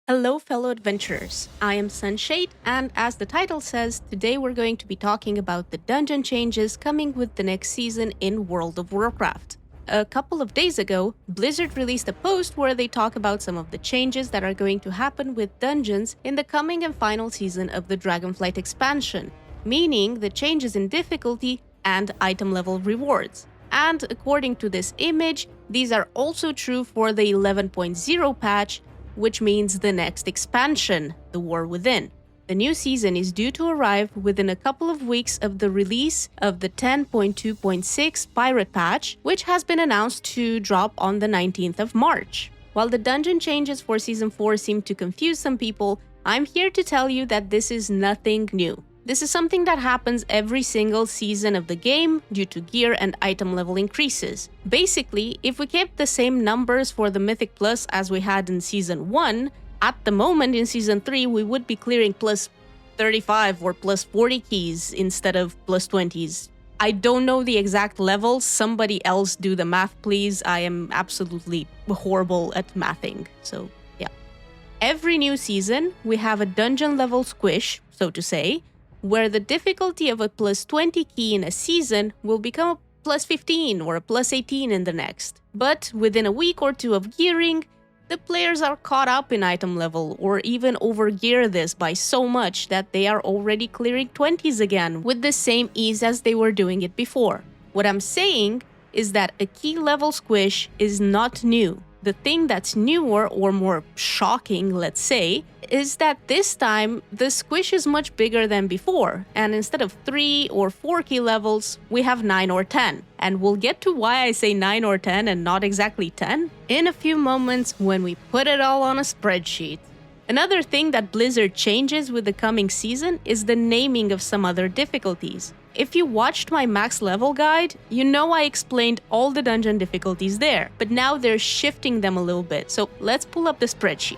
Hello, fellow adventurers. I am Sunshade, and as the title says, today we're going to be talking about the dungeon changes coming with the next season in World of Warcraft. A couple of days ago, Blizzard released a post where they talk about some of the changes that are going to happen with dungeons in the coming and final season of the Dragonflight expansion, meaning the changes in difficulty and item level rewards. And according to this image, these are also true for the 11.0 patch, which means the next expansion, The War Within. The new season is due to arrive within a couple of weeks of the release of the 10.2.6 Pirate patch, which has been announced to drop on the 19th of March. While the dungeon changes for Season 4 seem to confuse some people, I'm here to tell you that this is nothing new. This is something that happens every single season of the game due to gear and item level increases. Basically, if we kept the same numbers for the Mythic Plus as we had in Season 1, at the moment in Season 3 we would be clearing plus 35 or plus 40 keys instead of plus 20s. I don't know the exact levels, somebody else do the math please, I am absolutely horrible at mathing, so yeah. Every new season we have a dungeon level squish, so to say, where the difficulty of a plus 20 key in a season will become a plus 15 or a plus 18 in the next. But within a week or two of gearing, the players are caught up in item level or even overgear this by so much that they are already clearing 20s again with the same ease as they were doing it before. What I'm saying is that a key level squish is not new. The thing that's newer or more shocking, let's say, is that this time the squish is much bigger than before, and instead of 3 or 4 key levels, we have 9 or 10. And we'll get to why I say 9 or 10 and not exactly 10 in a few moments when we put it all on a spreadsheet. Another thing that Blizzard changes with the coming season is the naming of some other difficulties. If you watched my max level guide, you know I explained all the dungeon difficulties there, but now they're shifting them a little bit, so let's pull up the spreadsheet.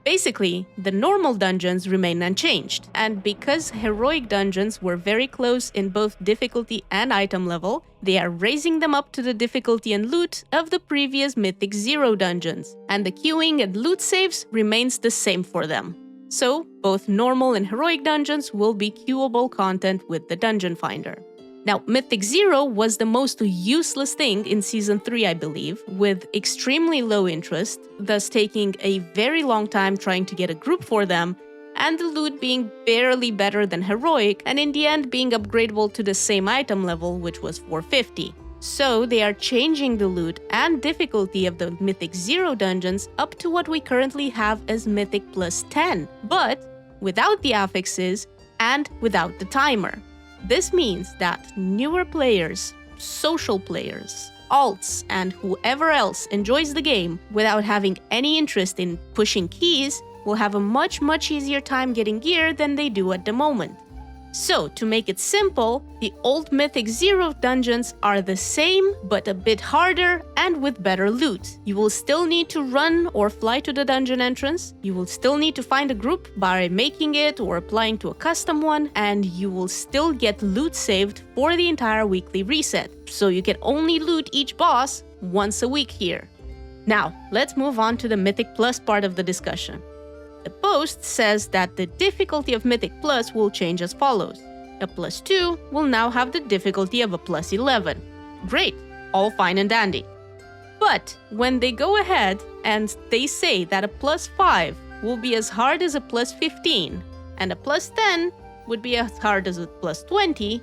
Basically, the normal dungeons remain unchanged, and because heroic dungeons were very close in both difficulty and item level, they are raising them up to the difficulty and loot of the previous Mythic 0 dungeons, and the queuing and loot saves remains the same for them. So, both normal and heroic dungeons will be queuable content with the Dungeon Finder. Now, Mythic 0 was the most useless thing in Season 3, I believe, with extremely low interest, thus taking a very long time trying to get a group for them, and the loot being barely better than heroic, and in the end being upgradable to the same item level, which was 450. So they are changing the loot and difficulty of the Mythic 0 dungeons up to what we currently have as Mythic plus 10, but without the affixes and without the timer. This means that newer players, social players, alts, and whoever else enjoys the game without having any interest in pushing keys will have a much easier time getting gear than they do at the moment. So, to make it simple, the old Mythic 0 dungeons are the same, but a bit harder and with better loot. You will still need to run or fly to the dungeon entrance, you will still need to find a group by making it or applying to a custom one, and you will still get loot saved for the entire weekly reset. So you can only loot each boss once a week here. Now, let's move on to the Mythic Plus part of the discussion. The post says that the difficulty of Mythic Plus will change as follows. A plus 2 will now have the difficulty of a plus 11. Great, all fine and dandy. But when they go ahead and they say that a plus 5 will be as hard as a plus 15, and a plus 10 would be as hard as a plus 20,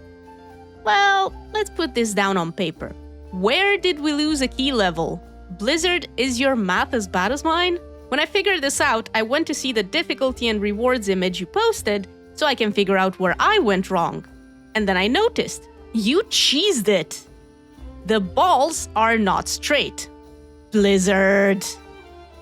well, let's put this down on paper. Where did we lose a key level? Blizzard, is your math as bad as mine? When I figured this out, I went to see the difficulty and rewards image you posted so I can figure out where I went wrong. And then I noticed, you cheesed it. The balls are not straight. Blizzard.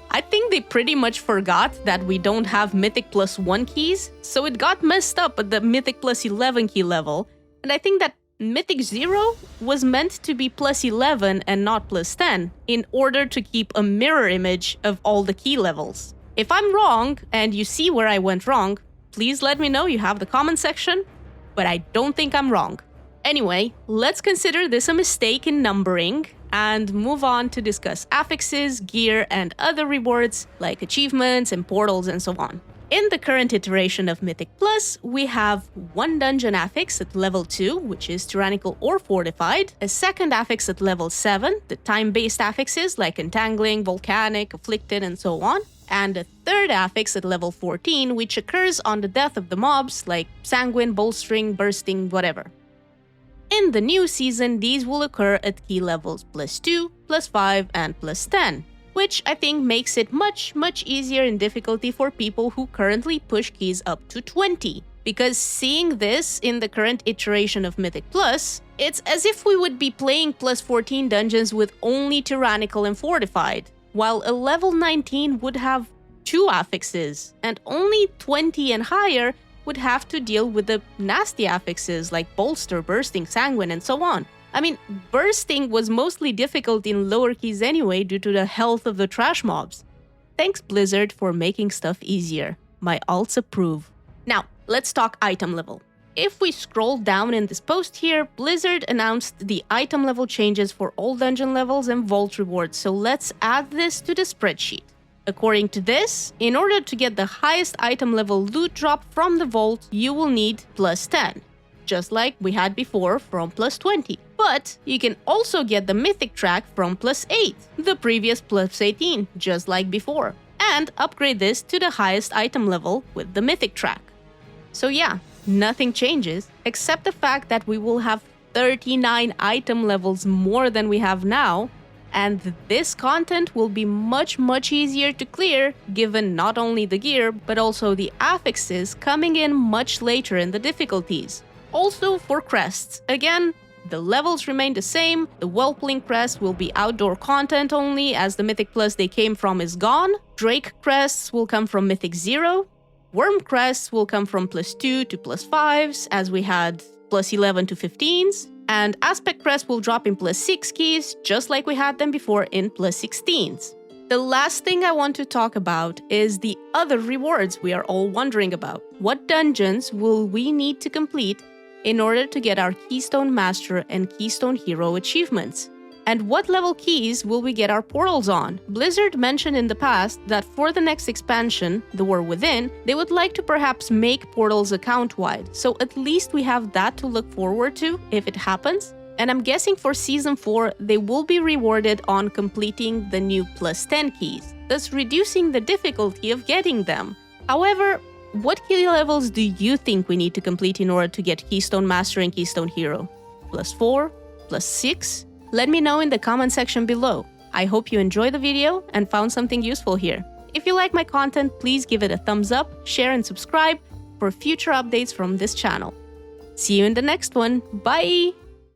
I think they pretty much forgot that we don't have Mythic plus 1 keys, so it got messed up at the Mythic plus 11 key level, and I think that Mythic 0 was meant to be plus 11 and not plus 10 in order to keep a mirror image of all the key levels. If I'm wrong and you see where I went wrong, please let me know, you have the comment section, but I don't think I'm wrong. Anyway, let's consider this a mistake in numbering and move on to discuss affixes, gear, and other rewards like achievements and portals and so on. In the current iteration of Mythic Plus, we have one dungeon affix at level 2, which is tyrannical or fortified, a second affix at level 7, the time-based affixes like entangling, volcanic, afflicted, and so on, and a third affix at level 14, which occurs on the death of the mobs like sanguine, bolstering, bursting, whatever. In the new season, these will occur at key levels +2, +5, and +10. Which I think makes it much easier in difficulty for people who currently push keys up to 20. Because seeing this in the current iteration of Mythic Plus, it's as if we would be playing +14 dungeons with only tyrannical and fortified, while a level 19 would have 2 affixes, and only 20 and higher would have to deal with the nasty affixes like bolster, bursting, sanguine, and so on. I mean, bursting was mostly difficult in lower keys anyway due to the health of the trash mobs. Thanks Blizzard for making stuff easier. My alts approve. Now, let's talk item level. If we scroll down in this post here, Blizzard announced the item level changes for all dungeon levels and vault rewards, so let's add this to the spreadsheet. According to this, in order to get the highest item level loot drop from the vault, you will need +10. Just like we had before from +20. But you can also get the Mythic track from +8, the previous +18, just like before, and upgrade this to the highest item level with the Mythic track. So yeah, nothing changes, except the fact that we will have 39 item levels more than we have now, and this content will be much easier to clear, given not only the gear, but also the affixes coming in much later in the difficulties. Also for crests, again, the levels remain the same, the Whelpling crest will be outdoor content only as the Mythic Plus they came from is gone, Drake crests will come from Mythic 0, Worm crests will come from +2 to +5s as we had +11 to 15s, and Aspect crest will drop in +6 keys just like we had them before in +16s. The last thing I want to talk about is the other rewards we are all wondering about. What dungeons will we need to complete in order to get our Keystone Master and Keystone Hero achievements? And what level keys will we get our portals on? Blizzard mentioned in the past that for the next expansion, The War Within, they would like to perhaps make portals account-wide, so at least we have that to look forward to if it happens. And I'm guessing for Season 4, they will be rewarded on completing the new +10 keys, thus reducing the difficulty of getting them. However, what key levels do you think we need to complete in order to get Keystone Master and Keystone Hero? +4? +6? Let me know in the comment section below. I hope you enjoyed the video and found something useful here. If you like my content, please give it a thumbs up, share and subscribe for future updates from this channel. See you in the next one. Bye!